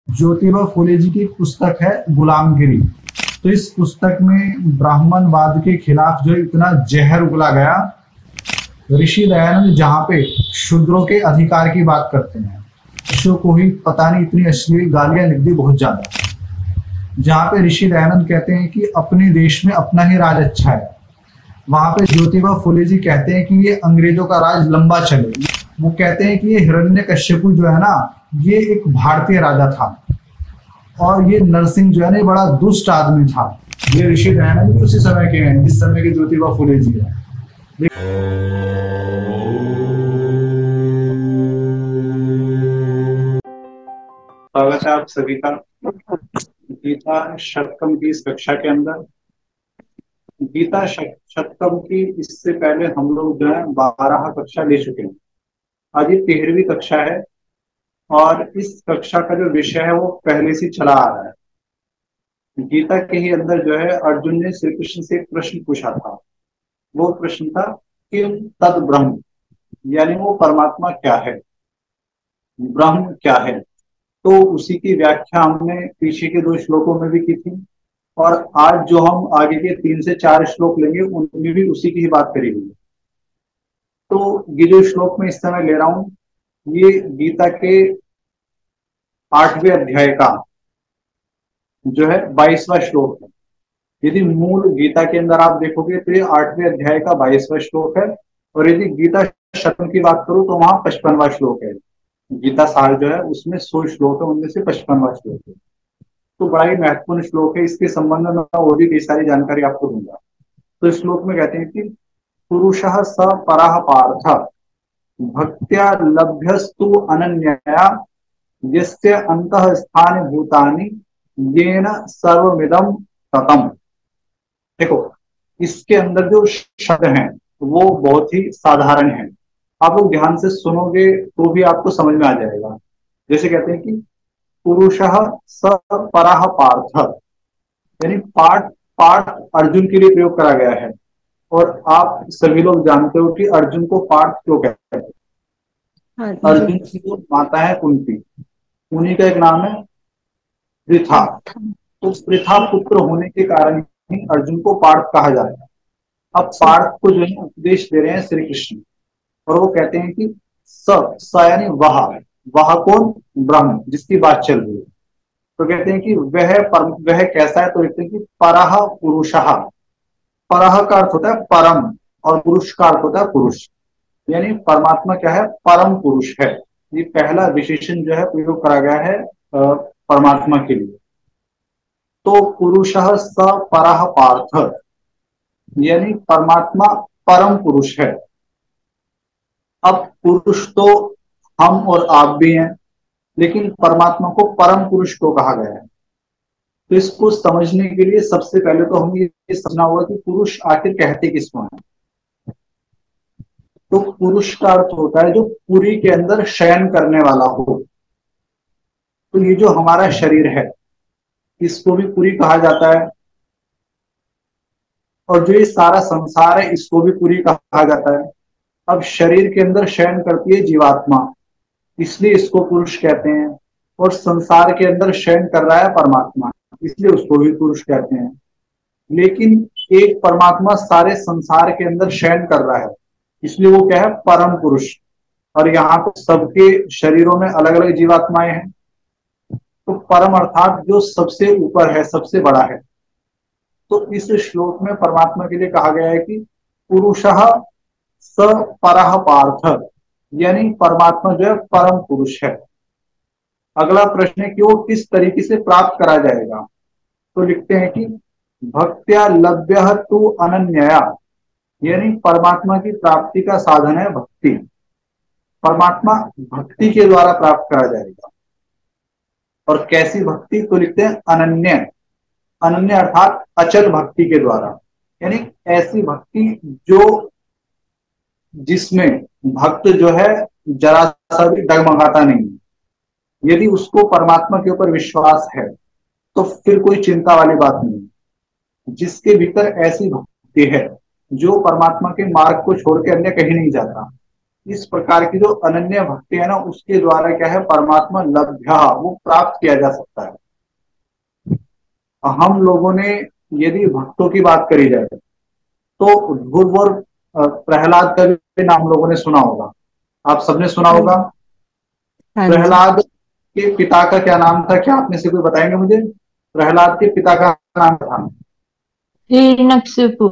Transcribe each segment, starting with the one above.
ज्योतिबा फुले जी की एक पुस्तक है गुलामगिरी। तो इस पुस्तक में ब्राह्मणवाद के खिलाफ जो इतना जहर उगला गया, ऋषि दयानंद जहाँ पे शूद्रों के अधिकार की बात करते हैं, ऋषियों को ही पता नहीं इतनी अश्लील गालियां लिख दी बहुत ज्यादा। जहाँ पे ऋषि दयानंद कहते हैं कि अपने देश में अपना ही राज अच्छा है, वहां पे ज्योतिबा फुले जी कहते हैं कि ये अंग्रेजों का राज लंबा चले। वो कहते हैं कि ये हिरण्यकश्यपु जो है ना, ये एक भारतीय राजा था, और ये नरसिंह जो है ना, ये बड़ा दुष्ट आदमी था। ये ऋषि दयानंद भी उसी समय के हैं जिस समय के ज्योतिबा फुले जी है। स्वागत है आप सभी का गीता शतकम की इस कक्षा के अंदर। गीता शतकम की इससे पहले हम लोग जो है 12 कक्षा ले चुके हैं। आज ये 13वीं कक्षा है और इस कक्षा का जो विषय है वो पहले से चला आ रहा है। गीता के ही अंदर जो है अर्जुन ने श्री कृष्ण से एक प्रश्न पूछा था। वो प्रश्न था किम तद ब्रह्म, यानी वो परमात्मा क्या है, ब्रह्म क्या है। तो उसी की व्याख्या हमने पीछे के 2 श्लोकों में भी की थी, और आज जो हम आगे के 3 से 4 श्लोक लेंगे उनमें भी उसी की ही बात करी हुई है। तो ये जो श्लोक मैं इस समय ले रहा हूं, ये गीता के 8वें अध्याय का जो है 22वां श्लोक है। यदि मूल गीता के अंदर आप देखोगे तो ये 8वें अध्याय का 22वां श्लोक है, और यदि गीता शतम की बात करूं तो वहां 55वां श्लोक है। गीता सार जो है उसमें 100 श्लोक है, उनमें से 55वां श्लोक है। तो बड़ा ही महत्वपूर्ण श्लोक है। इसके संबंध में मैं और भी कई सारी जानकारी आपको दूंगा। तो इस श्लोक में कहते हैं कि पुरुषः स परः पार्थ भक्त्या लभ्यस्तु अनन्यया यस्य अंतः स्थानि भूतानि येन सर्वमिदं ततम्। देखो, इसके अंदर जो शब्द हैं वो बहुत ही साधारण है। आप लोग ध्यान से सुनोगे तो भी आपको समझ में आ जाएगा। जैसे कहते हैं कि पुरुषः स परः पार्थ, यानी पार्थ पार्थ अर्जुन के लिए प्रयोग करा गया है। और आप सभी लोग जानते हो कि अर्जुन को पार्थ क्यों कहते हैं। हाँ अर्जुन जी। की जो माता है कुंती, उन्हीं का एक नाम है पृथा। तो पृथा पुत्र होने के कारण ही अर्जुन को पार्थ कहा जाता है। अब जी। पार्थ को जो है उपदेश दे रहे हैं श्री कृष्ण, और वो कहते हैं कि स यानी वह कौन, ब्रह्म जिसकी बात चल रही है। तो कहते हैं कि वह कैसा है, तो कहते हैं कि परह पुरुषः। परह का अर्थ होता है परम, और पुरुष का अर्थ होता है पुरुष, यानी परमात्मा क्या है, परम पुरुष है। ये पहला विशेषण जो है प्रयोग करा गया है परमात्मा के लिए। तो पुरुषः स परः पार्थ, यानी परमात्मा परम पुरुष है। अब पुरुष तो हम और आप भी हैं, लेकिन परमात्मा को परम पुरुष को कहा गया है। तो इसको समझने के लिए सबसे पहले तो हमें ये समझना होगा कि पुरुष आखिर कहते किसको हैं। तो पुरुष का अर्थ होता है जो पुरी के अंदर शयन करने वाला हो। तो ये जो हमारा शरीर है इसको भी पुरी कहा जाता है, और जो ये सारा संसार है इसको भी पुरी कहा जाता है। अब शरीर के अंदर शयन करती है जीवात्मा, इसलिए इसको पुरुष कहते हैं। और संसार के अंदर शयन कर रहा है परमात्मा, इसलिए उसको भी पुरुष कहते हैं। लेकिन एक परमात्मा सारे संसार के अंदर शयन कर रहा है, इसलिए वो क्या है, परम पुरुष। और यहाँ पर सबके शरीरों में अलग अलग जीवात्माएं हैं। तो परम अर्थात जो सबसे ऊपर है, सबसे बड़ा है। तो इस श्लोक में परमात्मा के लिए कहा गया है कि पुरुषः स परः पार्थ, यानी परमात्मा जो है परम पुरुष है। अगला प्रश्न है कि वो किस तरीके से प्राप्त करा जाएगा। तो लिखते हैं कि भक्त्या लभ्यः तु अनन्यया, यानी परमात्मा की प्राप्ति का साधन है भक्ति। परमात्मा भक्ति के द्वारा प्राप्त करा जाएगा। और कैसी भक्ति, तो लिखते हैं अनन्य। अनन्य अर्थात अचल भक्ति के द्वारा, यानी ऐसी भक्ति जो जिसमें भक्त जो है जरा सा भी डगमगाता नहीं। यदि उसको परमात्मा के ऊपर विश्वास है तो फिर कोई चिंता वाली बात नहीं। जिसके भीतर ऐसी भक्ति है जो परमात्मा के मार्ग को छोड़ के अन्य कहीं नहीं जाता, इस प्रकार की जो अनन्य भक्ति है ना, उसके द्वारा क्या है, परमात्मा लभ्य, वो प्राप्त किया जा सकता है। हम लोगों ने यदि भक्तों की बात करी जाए तो उद्भव और प्रहलाद का भी नाम लोगों ने सुना होगा, आप सबने सुना होगा। हाँ जी। प्रहलाद के पिता का क्या नाम था, क्या आपने से कोई बताएंगे मुझे? प्रहलाद के पिता का नाम था हिरण्यकशिपु।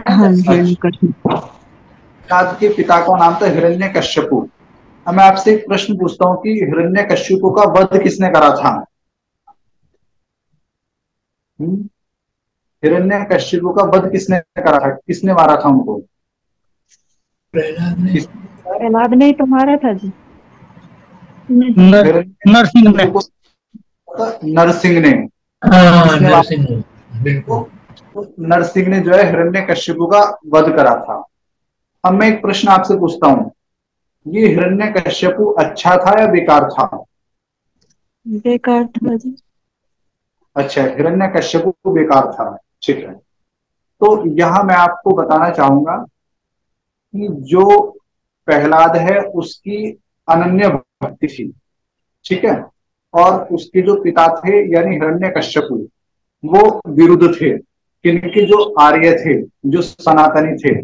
हाँ जी। प्रहलाद के पिता का नाम था हिरण्यकश्यपु। अब मैं आपसे एक प्रश्न पूछता हूँ कि हिरण्यकश्यपु का वध किसने करा था? हिरण्यकश्यपु का वध किसने करा था, किसने मारा था उनको? प्रहलाद ने तो मारा था जी। नरसिंह ने। नरसिंह ने। नरसिंह ने, बिल्कुल। नरसिंह ने जो है हिरण्यकश्यपु का वध करा था। अब मैं एक प्रश्न आपसे पूछता हूँ, ये हिरण्यकश्यपु अच्छा था या बेकार था? बेकार था जी। अच्छा, हिरण्यकश्यपु बेकार था, ठीक है। तो यहां मैं आपको बताना चाहूंगा कि जो प्रहलाद है उसकी अनन्य भक्ति थी, ठीक है, और उसके जो पिता थे यानी हिरण्यकश्यपु, वो विरुद्ध थे। किनके? जो आर्य थे, जो सनातनी थे,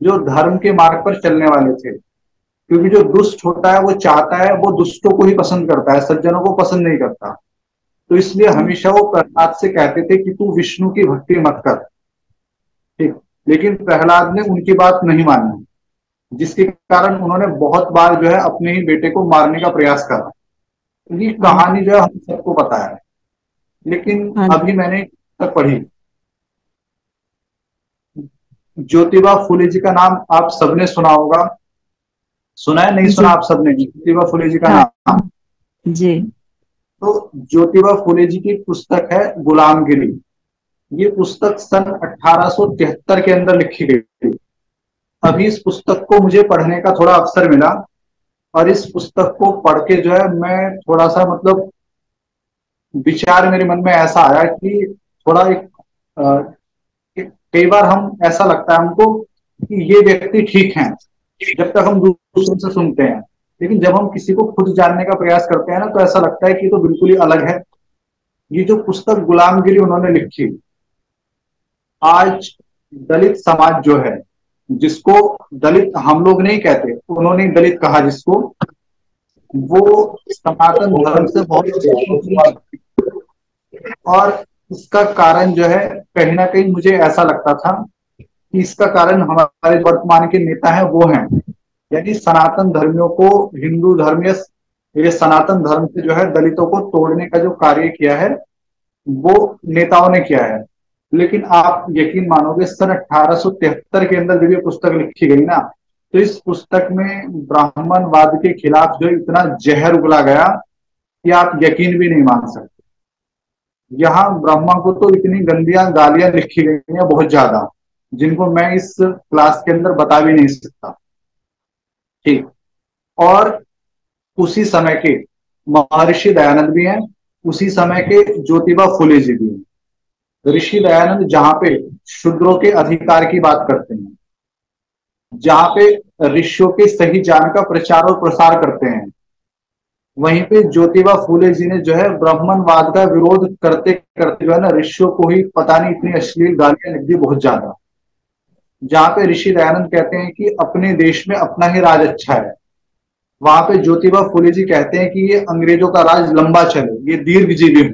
जो धर्म के मार्ग पर चलने वाले थे। क्योंकि जो दुष्ट होता है वो चाहता है, वो दुष्टों को ही पसंद करता है, सज्जनों को पसंद नहीं करता। तो इसलिए हमेशा वो प्रहलाद से कहते थे कि तू विष्णु की भक्ति मत कर, ठीक। लेकिन प्रहलाद ने उनकी बात नहीं मानी, जिसके कारण उन्होंने बहुत बार जो है अपने ही बेटे को मारने का प्रयास करा। ये कहानी जो है हम सबको पता है। लेकिन अभी मैंने तक पढ़ी, ज्योतिबा फुले जी का नाम आप सबने सुना होगा, सुना है नहीं सुना आप सबने? ज्योतिबा फुले जी का नाम जी। तो ज्योतिबा फुले जी की पुस्तक है गुलामगिरी। ये पुस्तक सन 1873 के अंदर लिखी गई थी। अभी इस पुस्तक को मुझे पढ़ने का थोड़ा अवसर मिला, और इस पुस्तक को पढ़ के जो है मैं थोड़ा सा मतलब विचार मेरे मन में ऐसा आया कि थोड़ा कई बार हम ऐसा लगता है हमको कि ये व्यक्ति ठीक है जब तक हम दूसरों से सुनते हैं, लेकिन जब हम किसी को खुद जानने का प्रयास करते हैं ना, तो ऐसा लगता है कि तो बिल्कुल ही अलग है। ये जो पुस्तक गुलामगिरी उन्होंने लिखी, आज दलित समाज जो है, जिसको दलित हम लोग नहीं कहते, उन्होंने दलित कहा जिसको, वो सनातन धर्म से बहुत, और इसका कारण जो है कहीं ना कहीं मुझे ऐसा लगता था कि इसका कारण हमारे वर्तमान के नेता हैं वो हैं, यानी सनातन धर्मियों को, हिंदू धर्म या ये सनातन धर्म से जो है दलितों को तोड़ने का जो कार्य किया है वो नेताओं ने किया है। लेकिन आप यकीन मानोगे सन 1873 के अंदर जब ये पुस्तक लिखी गई ना, तो इस पुस्तक में ब्राह्मणवाद के खिलाफ जो इतना जहर उगला गया कि आप यकीन भी नहीं मान सकते। यहाँ ब्रह्मा को तो इतनी गंदियां गालियां लिखी गई हैं बहुत ज्यादा, जिनको मैं इस क्लास के अंदर बता भी नहीं सकता, ठीक। और उसी समय के महर्षि दयानंद भी हैं, उसी समय के ज्योतिबा फुले जी भी हैं। ऋषि दयानंद जहां पे शूद्रों के अधिकार की बात करते हैं, जहां पे ऋषियों के सही ज्ञान का प्रचार और प्रसार करते हैं, वहीं पे ज्योतिबा फुले जी ने जो है ब्राह्मणवाद का विरोध करते करते जो है ना ऋषियों को ही पता नहीं इतनी अश्लील गालियां लिख दी बहुत ज्यादा। जहां पे ऋषि दयानंद कहते हैं कि अपने देश में अपना ही राज अच्छा है, वहां पे ज्योतिबा फुले जी कहते हैं कि ये अंग्रेजों का राज लंबा चले, ये दीर्घजीवी हो।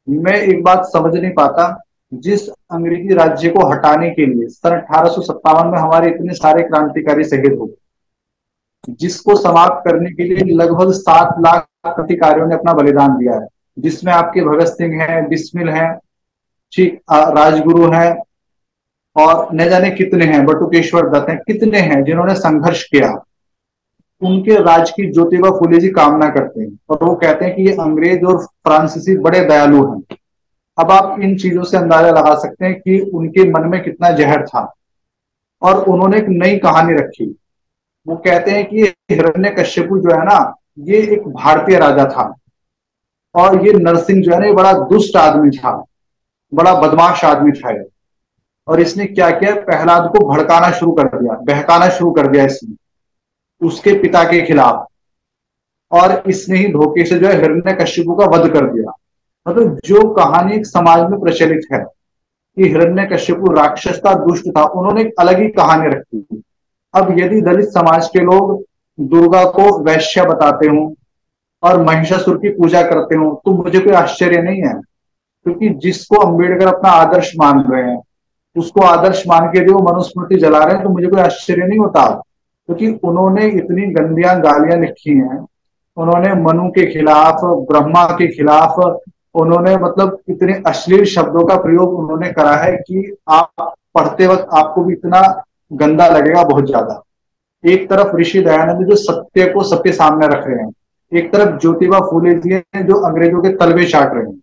मैं एक बात समझ नहीं पाता, जिस अंग्रेजी राज्य को हटाने के लिए सन 1857 में हमारे इतने सारे क्रांतिकारी शहीद हो, जिसको समाप्त करने के लिए लगभग 7 लाख क्रांतिकारियों ने अपना बलिदान दिया है, जिसमें आपके भगत सिंह हैं, बिस्मिल हैं, ठीक, राजगुरु हैं, और न जाने कितने हैं, बटुकेश्वर दत्त हैं, कितने हैं जिन्होंने संघर्ष किया। उनके राज की ज्योतिबा फुले जी कामना करते हैं, और वो कहते हैं कि ये अंग्रेज और फ्रांसीसी बड़े दयालु हैं। अब आप इन चीजों से अंदाजा लगा सकते हैं कि उनके मन में कितना जहर था। और उन्होंने एक नई कहानी रखी, वो कहते हैं कि हिरण्यकश्यपु जो है ना, ये एक भारतीय राजा था, और ये नरसिंह जो है ना, ये बड़ा दुष्ट आदमी था, बड़ा बदमाश आदमी था। और इसने क्या किया, प्रहलाद को भड़काना शुरू कर दिया, बहकाना शुरू कर दिया इसने उसके पिता के खिलाफ, और इसने ही धोखे से जो है हिरण्यकशिपु का वध कर दिया। मतलब जो कहानी समाज में प्रचलित है कि हिरण्यकशिपु राक्षस था, दुष्ट था, उन्होंने एक अलग ही कहानी रखी थी। अब यदि दलित समाज के लोग दुर्गा को वैश्य बताते हो और महिषासुर की पूजा करते हो तो मुझे कोई आश्चर्य नहीं है, क्योंकि जिसको अंबेडकर अपना आदर्श मान रहे हैं उसको आदर्श मान के जो मनुस्मृति जला रहे हैं तो मुझे कोई आश्चर्य नहीं होता, क्योंकि उन्होंने इतनी गंदियां गालियां लिखी हैं। उन्होंने मनु के खिलाफ, ब्रह्मा के खिलाफ, उन्होंने मतलब इतने अश्लील शब्दों का प्रयोग उन्होंने करा है कि आप पढ़ते वक्त आपको भी इतना गंदा लगेगा, बहुत ज्यादा। एक तरफ ऋषि दयानंद जो सत्य को सबके सामने रख रहे हैं, एक तरफ ज्योतिबा फूले जी हैं जो अंग्रेजों के तलवे चाट रहे हैं।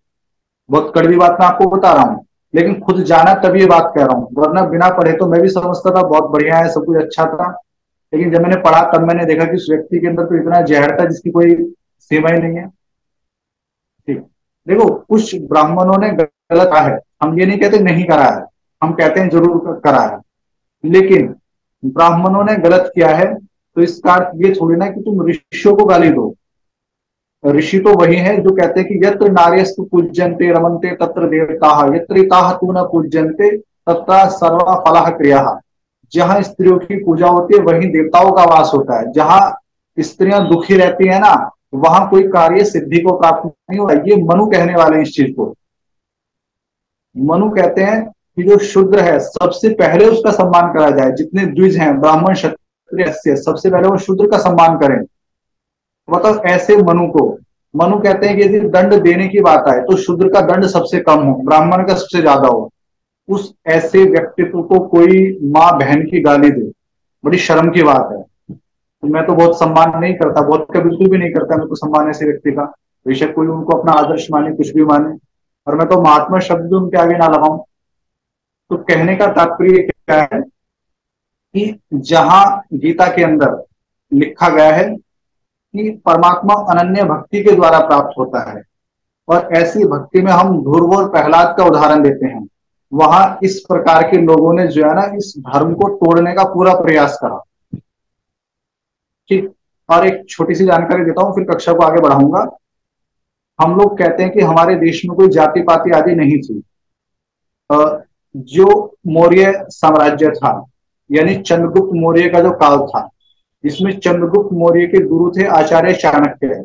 बहुत कड़वी बात मैं आपको बता रहा हूँ, लेकिन खुद जाना तभी ये बात कह रहा हूँ, वरना बिना पढ़े तो मैं भी समझता था बहुत बढ़िया है, सब कुछ अच्छा था, लेकिन जब मैंने पढ़ा तब मैंने देखा कि उस व्यक्ति के अंदर तो इतना जहर था जिसकी कोई सीमा ही नहीं है। ठीक, देखो कुछ ब्राह्मणों ने गलत करा है, हम ये नहीं कहते नहीं करा है, हम कहते हैं जरूर करा है, लेकिन ब्राह्मणों ने गलत किया है तो इसका अर्थ ये थोड़ी ना कि तुम ऋषियों को गाली दो। ऋषि तो वही है जो कहते हैं कि यत्र नार्यस्तु पूज्यन्ते रमन्ते तत्र देवताः, यत्र तू न पूज्यन्ते तत्र सर्व फलः क्रियाः। जहां स्त्रियों की पूजा होती है वहीं देवताओं का वास होता है। जहां स्त्रियां दुखी रहती है ना वहां कोई कार्य सिद्धि को प्राप्त नहीं होता। ये मनु कहने वाले हैं इस चीज को। मनु कहते हैं कि जो शूद्र है सबसे पहले उसका सम्मान करा जाए। जितने द्विज हैं ब्राह्मण क्षत्रिय सबसे पहले वो शूद्र का सम्मान करें। मतलब ऐसे मनु को मनु कहते हैं कि यदि दंड देने की बात आए तो शूद्र का दंड सबसे कम हो, ब्राह्मण का सबसे ज्यादा हो। उस ऐसे व्यक्तित्व को कोई माँ बहन की गाली दे, बड़ी शर्म की बात है। तो मैं तो बहुत सम्मान नहीं करता, बहुत का बिल्कुल भी नहीं करता मैं तो सम्मान ऐसे व्यक्ति का। बेशक कोई उनको अपना आदर्श माने, कुछ भी माने, और मैं तो महात्मा शब्द उनके आगे ना लगाऊं। तो कहने का तात्पर्य क्या है कि जहां गीता के अंदर लिखा गया है कि परमात्मा अनन्य भक्ति के द्वारा प्राप्त होता है, और ऐसी भक्ति में हम ध्रुव और प्रहलाद का उदाहरण देते हैं, वहां इस प्रकार के लोगों ने जो है ना इस धर्म को तोड़ने का पूरा प्रयास करा। ठीक, और एक छोटी सी जानकारी देता हूं फिर कक्षा को आगे बढ़ाऊंगा। हम लोग कहते हैं कि हमारे देश में कोई जाति पाति आदि नहीं थी। जो मौर्य साम्राज्य था यानी चंद्रगुप्त मौर्य का जो काल था, जिसमें चंद्रगुप्त मौर्य के गुरु थे आचार्य चाणक्य।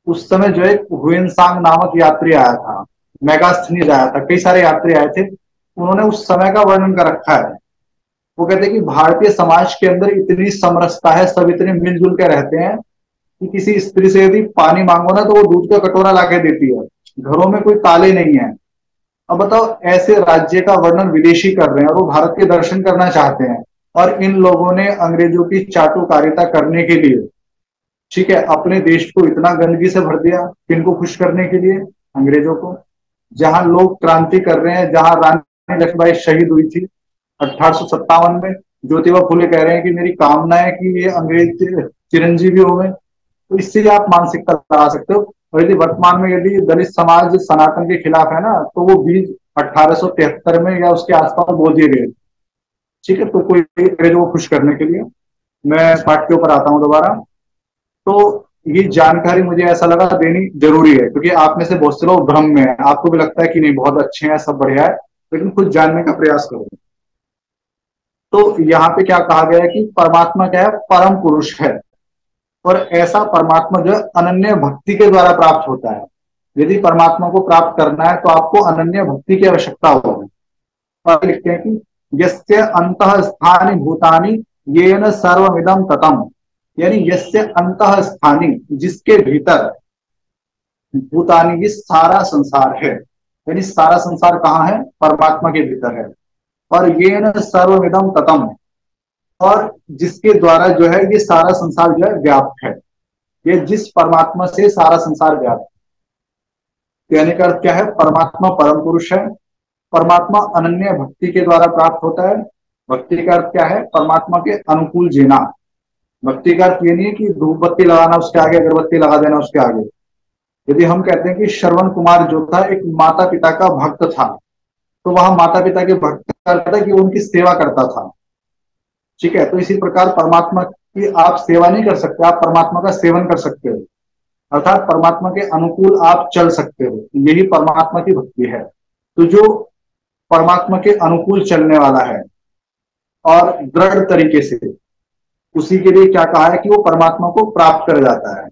उस समय जो है हुएनसांग नामक यात्री आया था, मेगास्थनीज आया था, कई सारे यात्री आए थे। उन्होंने उस समय का वर्णन कर रखा है। वो कहते हैं कि भारतीय समाज के अंदर इतनी समरसता है, सब इतने मिलजुल के रहते हैं कि किसी स्त्री से यदि पानी मांगो ना तो वो दूध का कटोरा लाके देती है, घरों में कोई ताले नहीं है। अब बताओ, ऐसे राज्य का वर्णन विदेशी कर रहे हैं और वो भारत के दर्शन करना चाहते हैं, और इन लोगों ने अंग्रेजों की चाटुकारिता करने के लिए, ठीक है, अपने देश को इतना गंदगी से भर दिया। किनको खुश करने के लिए? अंग्रेजों को। जहां लोग क्रांति कर रहे हैं, जहां रानी लक्ष्मीबाई शहीद हुई थी 1857 में, ज्योतिबा फूले कह रहे हैं कि मेरी कामना है कि ये अंग्रेज चिरंजीवी हो गए। तो इससे आप मानसिकता लगा सकते हो। और यदि वर्तमान में यदि दलित समाज सनातन के खिलाफ है ना, तो वो बीज 1873 में या उसके आसपास बो दिए गए। ठीक है, तो कोई अंग्रेजों को खुश करने के लिए। मैं पाठ के ऊपर आता हूं दोबारा। तो ये जानकारी मुझे ऐसा लगा देनी जरूरी है, क्योंकि आप में से बहुत से लोग भ्रम में है, आपको भी लगता है कि नहीं बहुत अच्छे हैं, सब बढ़िया है, लेकिन खुद जानने का प्रयास करो। तो यहाँ पे क्या कहा गया है कि परमात्मा क्या है? परम पुरुष है, और ऐसा परमात्मा जो है अनन्य भक्ति के द्वारा प्राप्त होता है। यदि परमात्मा को प्राप्त करना है तो आपको अनन्य भक्ति की आवश्यकता होगी। और लिखते हैं कि यस्य अंतः स्थानि भूतानि येन सर्वमिदं ततम्, यानी यस्य अंतः स्थानि, जिसके भीतर, भूतानि, ये सारा संसार है, यानी सारा संसार कहाँ है? परमात्मा के भीतर है। और येन सर्वमिदं ततम्, और जिसके द्वारा जो है ये सारा संसार जो है व्याप्त है। ये जिस परमात्मा से सारा संसार व्याप्त है। कहने का अर्थ क्या है? परमात्मा परम पुरुष है, परमात्मा अनन्य भक्ति के द्वारा प्राप्त होता है। भक्ति का अर्थ क्या है? परमात्मा के अनुकूल जीना। भक्ति का अर्थ ये नहीं है कि धूप बत्ती लगाना उसके आगे, अगरबत्ती लगा देना उसके आगे। यदि हम कहते हैं कि श्रवण कुमार जो था एक माता पिता का भक्त था, तो वहां माता पिता के भक्त करता था कि वो उनकी सेवा करता था। ठीक है, तो इसी प्रकार परमात्मा की आप सेवा नहीं कर सकते, आप परमात्मा का सेवन कर सकते हो, अर्थात परमात्मा के अनुकूल आप चल सकते हो, यही परमात्मा की भक्ति है। तो जो परमात्मा के अनुकूल चलने वाला है और दृढ़ तरीके से, उसी के लिए क्या कहा है कि वो परमात्मा को प्राप्त कर जाता है।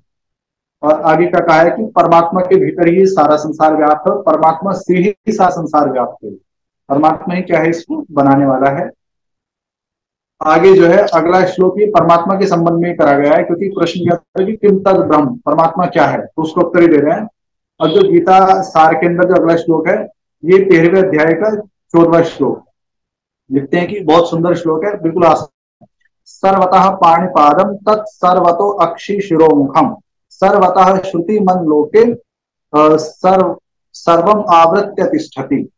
और आगे का कहा है कि परमात्मा के भीतर ही सारा संसार व्याप्त है, परमात्मा से ही सारा संसार व्याप्त है, परमात्मा ही क्या है इसको बनाने वाला है। आगे जो है अगला श्लोक ये परमात्मा के संबंध में करा गया है, क्योंकि प्रश्न क्या था कि किम तद ब्रह्म, परमात्मा क्या है, तो उसको उत्तर ही दे रहे हैं। और जो गीता सार के अंदर जो अगला श्लोक है ये 13वें अध्याय का 14वां श्लोक, लिखते हैं कि बहुत सुंदर श्लोक है, बिल्कुल आसान। सर्वतः पाणिपादम तत् सर्वतो अक्षि शिरोमुखम सर्वतः श्रुति मन लोके सर्वम आवृत्य तिष्ठति।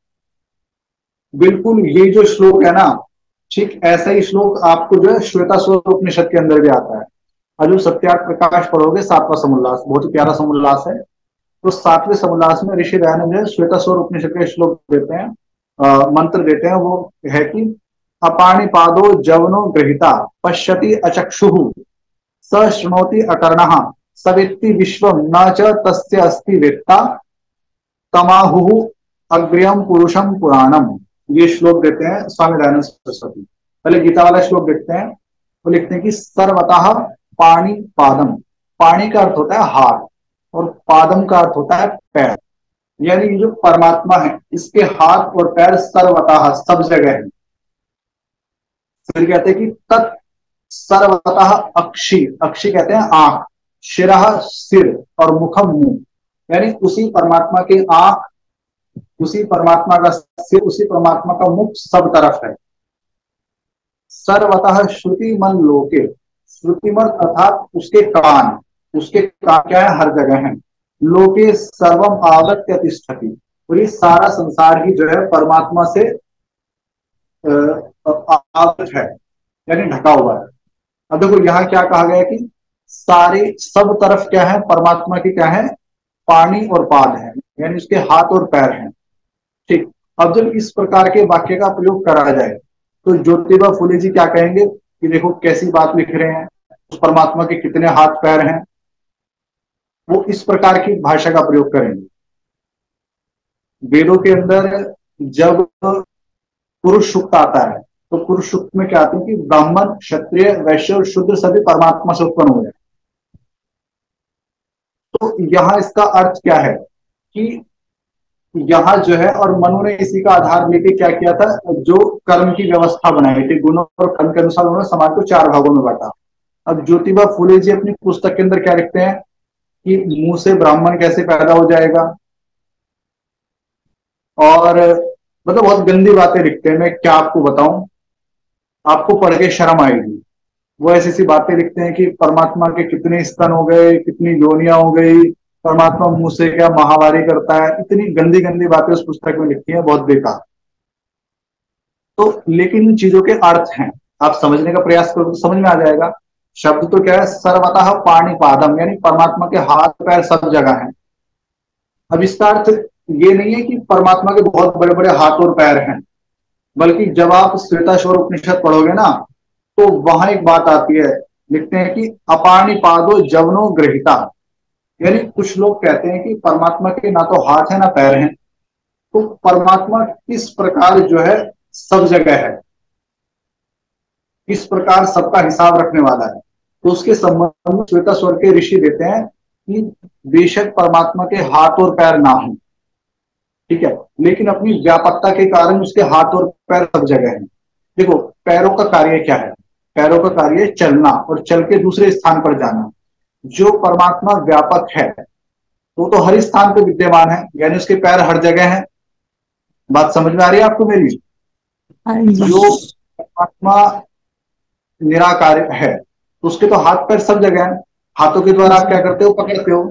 बिल्कुल ये जो श्लोक है ना, ठीक ऐसा ही श्लोक आपको जो है श्वेतास्वर उपनिषद के अंदर भी आता है। अजू सत्यार्थ प्रकाश पढ़ोगे 7वां समुल्लास, बहुत ही प्यारा समुल्लास है। तो 7वें समुल्लास में ऋषि दयानंद जो है श्वेतास्वर उपनिषद के श्लोक देते हैं, मंत्र देते हैं। वो है कि अपाणिपादो जवनो गृहीता पश्यति अचक्षुः स शृणोति अकर्णः सवेत्ति विश्वम न च तस्य अस्ति वेत्ता तमाहुः अग्र्यम पुरुषम पुराणम। ये श्लोक देते हैं स्वामी दयानंद सरस्वती। पहले गीता वाला श्लोक देखते हैं, वो लिखते हैं कि सर्वतः पाणि पादम, पाणी का अर्थ होता है हाथ और पादम का अर्थ होता है पैर, यानी ये जो परमात्मा है इसके हाथ और पैर सर्वतः सब जगह है। फिर कहते हैं कि तत् सर्वतः अक्षि, अक्षि कहते हैं आंख, शिरः सिर और मुखम मुंह, यानी उसी परमात्मा के आंख, उसी परमात्मा का सिर, उसी परमात्मा का मुख सब तरफ है। सर्वतः श्रुति मन लोके, श्रुति मन अर्थात उसके कान, उसके कान क्या है हर जगह है। लोके सर्वम आवृत्य तिष्ठति, और ये सारा संसार ही जो है परमात्मा से आवृत है, यानी ढका हुआ है। अब देखो यहाँ क्या कहा गया कि सारे सब तरफ क्या है परमात्मा की क्या है, पानी और पाद है, यानी उसके हाथ और पैर हैं। ठीक, अब जब इस प्रकार के वाक्य का प्रयोग करा जाए तो ज्योतिबा फुले जी क्या कहेंगे कि देखो कैसी बात लिख रहे हैं, उस परमात्मा के कितने हाथ पैर हैं, वो इस प्रकार की भाषा का प्रयोग करेंगे। वेदों के अंदर जब पुरुष सूक्त आता है तो पुरुष सूक्त में क्या आते हैं कि ब्राह्मण क्षत्रिय वैश्य और शूद्र सभी परमात्मा से उत्पन्न हो जाए। तो यहाँ इसका अर्थ क्या है कि यहाँ जो है, और मनु ने इसी का आधार लेके क्या किया था, जो कर्म की व्यवस्था बनाई थी, गुणों और कर्म के अनुसार उन्होंने समाज को 4 भागों में बांटा। अब ज्योतिबा फुले जी अपनी पुस्तक के अंदर क्या लिखते हैं कि मुंह से ब्राह्मण कैसे पैदा हो जाएगा, और मतलब बहुत गंदी बातें लिखते हैं। मैं क्या आपको बताऊं, आपको पढ़ के शर्म आएगी। वो ऐसी सी बातें लिखते हैं कि परमात्मा के कितने स्तन हो गए, कितनी योनियां हो गई, परमात्मा मुंह से क्या महावारी करता है, इतनी गंदी गंदी बातें उस पुस्तक में लिखी है, बहुत बेकार। तो लेकिन इन चीजों के अर्थ हैं, आप समझने का प्रयास करो तो समझ में आ जाएगा। शब्द तो क्या है, सर्वतः पाणि पादम, यानी परमात्मा के हाथ पैर सब जगह हैं। अब इसका अर्थ ये नहीं है कि परमात्मा के बहुत बड़े बड़े हाथ और पैर हैं, बल्कि जब आप श्वेताश्वर उपनिषद पढ़ोगे ना तो वहां एक बात आती है, लिखते हैं कि अपाणि पादो जवनो गृहीता, यानी कुछ लोग कहते हैं कि परमात्मा के ना तो हाथ है ना पैर हैं, तो परमात्मा किस प्रकार जो है सब जगह है, किस प्रकार सबका हिसाब रखने वाला है। तो उसके संबंध में श्वेताश्वर के ऋषि देते हैं कि बेशक परमात्मा के हाथ और पैर ना हो, ठीक है, लेकिन अपनी व्यापकता के कारण उसके हाथ और पैर सब जगह हैं। देखो पैरों का कार्य क्या है, पैरों का कार्य चलना और चल के दूसरे स्थान पर जाना। जो परमात्मा व्यापक है वो तो हर स्थान पर विद्यमान है, यानी उसके पैर हर जगह हैं। बात समझ में आ रही है आपको मेरी? जो परमात्मा निराकार है तो उसके तो हाथ पैर सब जगह हैं, हाथों के द्वारा आप क्या करते हो, पकड़ते हो।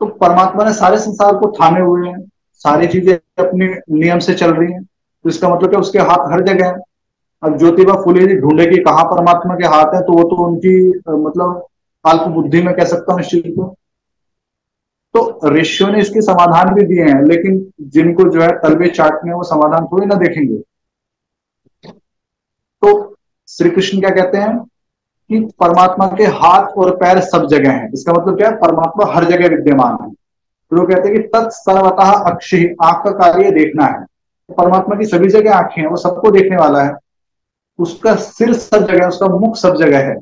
तो परमात्मा ने सारे संसार को थामे हुए हैं, सारी चीजें अपने नियम से चल रही हैं, तो इसका मतलब है उसके हाथ हर जगह है। अब ज्योतिबा फुले जी ढूंढे कि कहाँ परमात्मा के हाथ है, तो वो तो उनकी मतलब अल्प बुद्धि में कह सकता हूँ इस चीज को। तो ऋषियों ने इसके समाधान भी दिए हैं, लेकिन जिनको जो है तलबे चाटने वो समाधान थोड़ी ना देखेंगे। श्री कृष्ण क्या कहते हैं कि परमात्मा के हाथ और पैर सब जगह हैं। इसका मतलब क्या है, परमात्मा हर जगह विद्यमान है। तो वो कहते हैं कि तत्सर्वतः अक्षि, आंख का कार्य देखना है। तो परमात्मा की सभी जगह आंखें हैं, वो सबको देखने वाला है। उसका सिर सब जगह है, उसका मुख सब जगह है।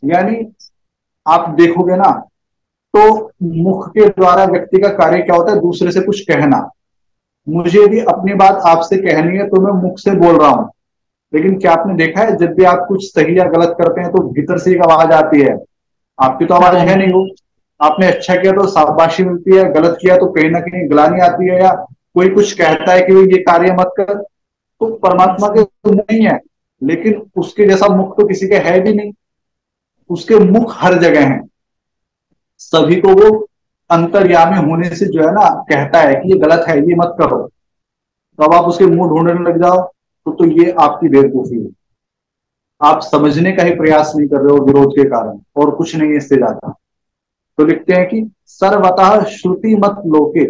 यानी आप देखोगे ना तो मुख के द्वारा व्यक्ति का कार्य क्या होता है, दूसरे से कुछ कहना। मुझे भी अपनी बात आपसे कहनी है तो मैं मुख से बोल रहा हूं, लेकिन क्या आपने देखा है जब भी आप कुछ सही या गलत करते हैं तो भीतर से एक आवाज आती है। आपकी तो आवाज है नहीं, वो आपने अच्छा किया तो शाबाशी मिलती है, गलत किया तो कहीं ना कहीं ग्लानि आती है, या कोई कुछ कहता है कि ये कार्य मत कर। तो परमात्मा के तो नहीं है, लेकिन उसके जैसा मुख तो किसी के है भी नहीं। उसके मुख हर जगह है, सभी को वो अंतर्यामी होने से जो है ना कहता है कि ये गलत है, ये मत करो। तो अब आप उसके मुंह ढूंढने लग जाओ तो ये आपकी बेवकूफी है। आप समझने का ही प्रयास नहीं कर रहे हो विरोध के कारण, और कुछ नहीं है इससे ज्यादा। तो लिखते हैं कि सर्वतः श्रुति मत लोके,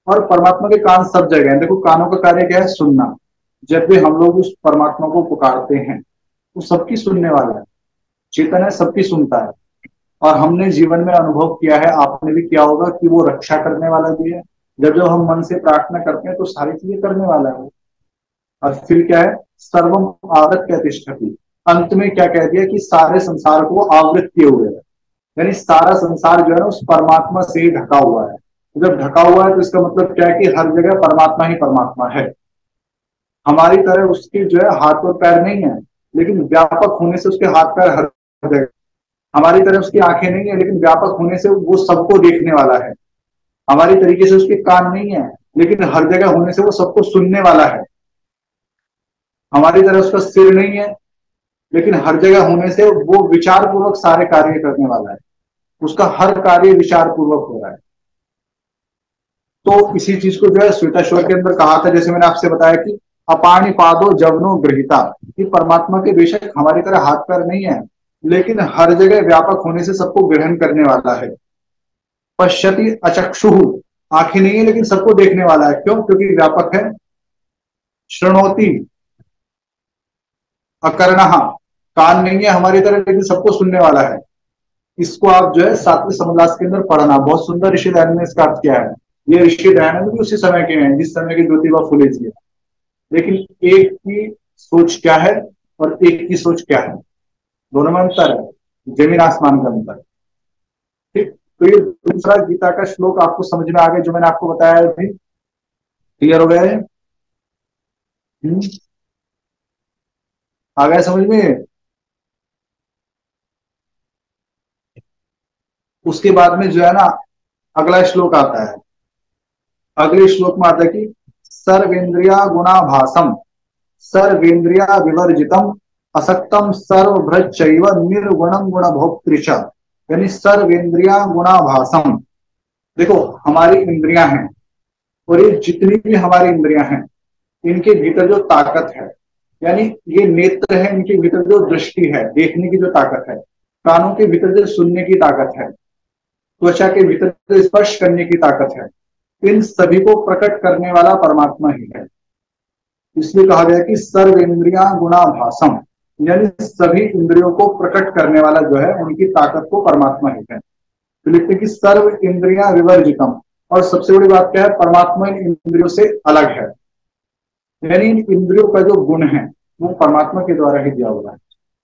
और परमात्मा के कान सब जगह हैं। देखो कानों का कार्य क्या है, सुनना। जब भी हम लोग उस परमात्मा को पुकारते हैं तो सबकी सुनने वाला है, चेतन है, सबकी सुनता है। और हमने जीवन में अनुभव किया है, आपने भी किया होगा कि वो रक्षा करने वाला भी है। जब जब हम मन से प्रार्थना करते हैं तो सारी चीजें करने वाला है। और फिर क्या है, सर्वम आवृत्य तिष्ठति, अंत में क्या कह दिया कि सारे संसार को आवृत किए हुए है। यानी सारा संसार जो है ना उस परमात्मा से ही ढका हुआ है। जब ढका हुआ है तो इसका मतलब क्या है कि हर जगह परमात्मा ही परमात्मा है। हमारी तरह उसके जो है हाथ और पैर नहीं है, लेकिन व्यापक होने से उसके हाथ पैर हर जगह। हमारी तरह उसकी आंखें नहीं है, लेकिन व्यापक होने से वो सबको देखने वाला है। हमारी तरीके से उसके कान नहीं है, लेकिन हर जगह होने से वो सबको सुनने वाला है। हमारी तरह उसका सिर नहीं है, लेकिन हर जगह होने से वो विचार पूर्वक सारे कार्य करने वाला है। उसका हर कार्य विचार पूर्वक हो रहा है। तो इसी चीज को जो है श्वेताश्वर के अंदर कहा था, जैसे मैंने आपसे बताया कि अपाणि पादो जवनो गृहीता, कि परमात्मा के बेशक हमारी तरह हाथ पैर नहीं है, लेकिन हर जगह व्यापक होने से सबको ग्रहण करने वाला है। पश्यति अचक्षुः, आंखें नहीं है लेकिन सबको देखने वाला है। क्यों? क्योंकि व्यापक है। शृणोति अकर्णः, कान नहीं है हमारी तरह लेकिन सबको सुनने वाला है। इसको आप जो है सातवें समोल्लास के अंदर पढ़ना, बहुत सुंदर ऋषि दयानंद ने इसका अर्थ किया है। ये ऋषि दयानंद भी उसी समय के हैं जिस समय की ज्योतिबा फुले जी है, लेकिन एक की सोच क्या है और एक की सोच क्या है, दोनों में अंतर है, जमीन आसमान का अंतर। ठीक, तो ये दूसरा गीता का श्लोक आपको समझ में आ गया जो मैंने आपको बताया अभी? क्लियर हो गया है? आ गया समझ में? उसके बाद में जो है ना अगला श्लोक आता है। अगले श्लोक में आता है कि सर्वेन्द्रिया गुणाभासम सर्वेन्द्रिया विवर्जितम असक्तम सर्वभृच्चैव निर्गुणम गुणभोक्तृच, यानी सर्वेन्द्रिया गुणाभासम। देखो हमारी इंद्रियां हैं, और ये जितनी भी हमारी इंद्रियां हैं इनके भीतर जो ताकत है, यानी ये नेत्र है, इनके भीतर जो दृष्टि है, देखने की जो ताकत है, कानों के भीतर जो सुनने की ताकत है, त्वचा के भीतर जो स्पर्श करने की ताकत है, इन सभी को प्रकट करने वाला परमात्मा ही है। इसलिए कहा गया कि सर्व इंद्रिया गुणाभासम, यानी सभी इंद्रियों को प्रकट करने वाला जो है उनकी ताकत को परमात्मा ही है। तो लिखते हैं कि सर्व इंद्रिया विवर्जितम, और सबसे बड़ी बात क्या है, परमात्मा इन इंद्रियों से अलग है। यानी इन इंद्रियों का जो गुण है वो परमात्मा के द्वारा ही दिया हुआ है,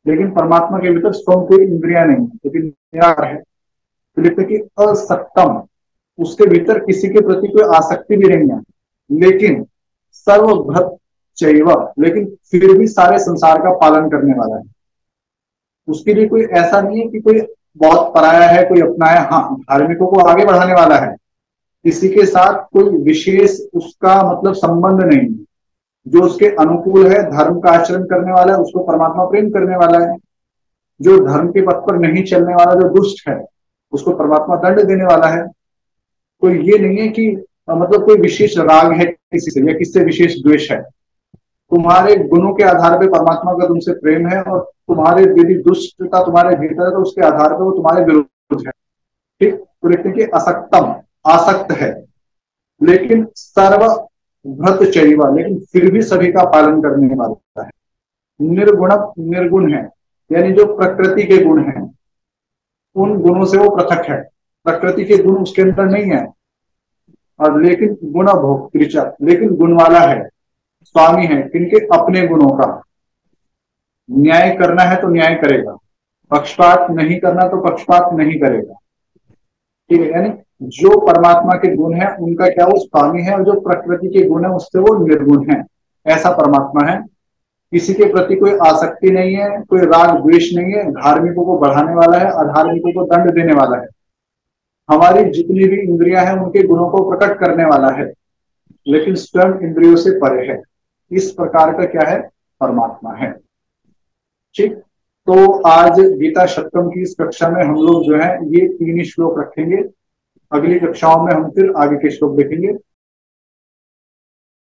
लेकिन परमात्मा के भीतर स्वयं कोई इंद्रिया नहीं है, लेकिन निराकार है। तो लिखते कि असक्तम, उसके भीतर किसी के प्रति कोई आसक्ति भी नहीं है, लेकिन सर्वभृत चैव, लेकिन फिर भी सारे संसार का पालन करने वाला है। उसके लिए कोई ऐसा नहीं है कि कोई बहुत पराया है, कोई अपना है। हाँ, धार्मिकों को आगे बढ़ाने वाला है, किसी के साथ कोई विशेष उसका मतलब संबंध नहीं है। जो उसके अनुकूल है, धर्म का आचरण करने वाला है, उसको परमात्मा प्रेम करने वाला है। जो धर्म के पथ पर नहीं चलने वाला, जो दुष्ट है, उसको परमात्मा दंड देने वाला है। कोई ये नहीं है कि मतलब कोई विशेष राग है किसी से या किससे विशेष द्वेष है। तुम्हारे गुणों के आधार पे परमात्मा का तुमसे प्रेम है, और तुम्हारे यदि दुष्टता तुम्हारे भीतर है तो उसके आधार पे वो तुम्हारे विरुद्ध है। ठीक, तो लिखते हैं कि असक्तम, आसक्त है, लेकिन सर्वभृत चैव, लेकिन फिर भी सभी का पालन करने वाला है। निर्गुण निर्गुण है, यानी जो प्रकृति के गुण हैं उन गुणों से वो पृथक है। प्रकृति के गुण उसके अंदर नहीं है, और लेकिन गुण भोक्तृचा, लेकिन गुण वाला है, स्वामी है किनके? अपने गुणों का। न्याय करना है तो न्याय करेगा, पक्षपात नहीं करना तो पक्षपात नहीं करेगा। ठीक है, यानी जो परमात्मा के गुण है उनका क्या वो स्वामी है, और जो प्रकृति के गुण है उससे वो निर्गुण है। ऐसा परमात्मा है। किसी के प्रति कोई आसक्ति नहीं है, कोई राग द्वेष नहीं है, धार्मिकों को बढ़ाने वाला है, अधार्मिकों को दंड देने वाला है। हमारी जितनी भी इंद्रियां हैं उनके गुणों को प्रकट करने वाला है, लेकिन स्वयं इंद्रियों से परे है। इस प्रकार का क्या है? परमात्मा है। ठीक, तो आज गीता सप्तम की इस कक्षा में हम लोग जो है ये 3 श्लोक रखेंगे। अगली कक्षाओं में हम फिर आगे के श्लोक देखेंगे।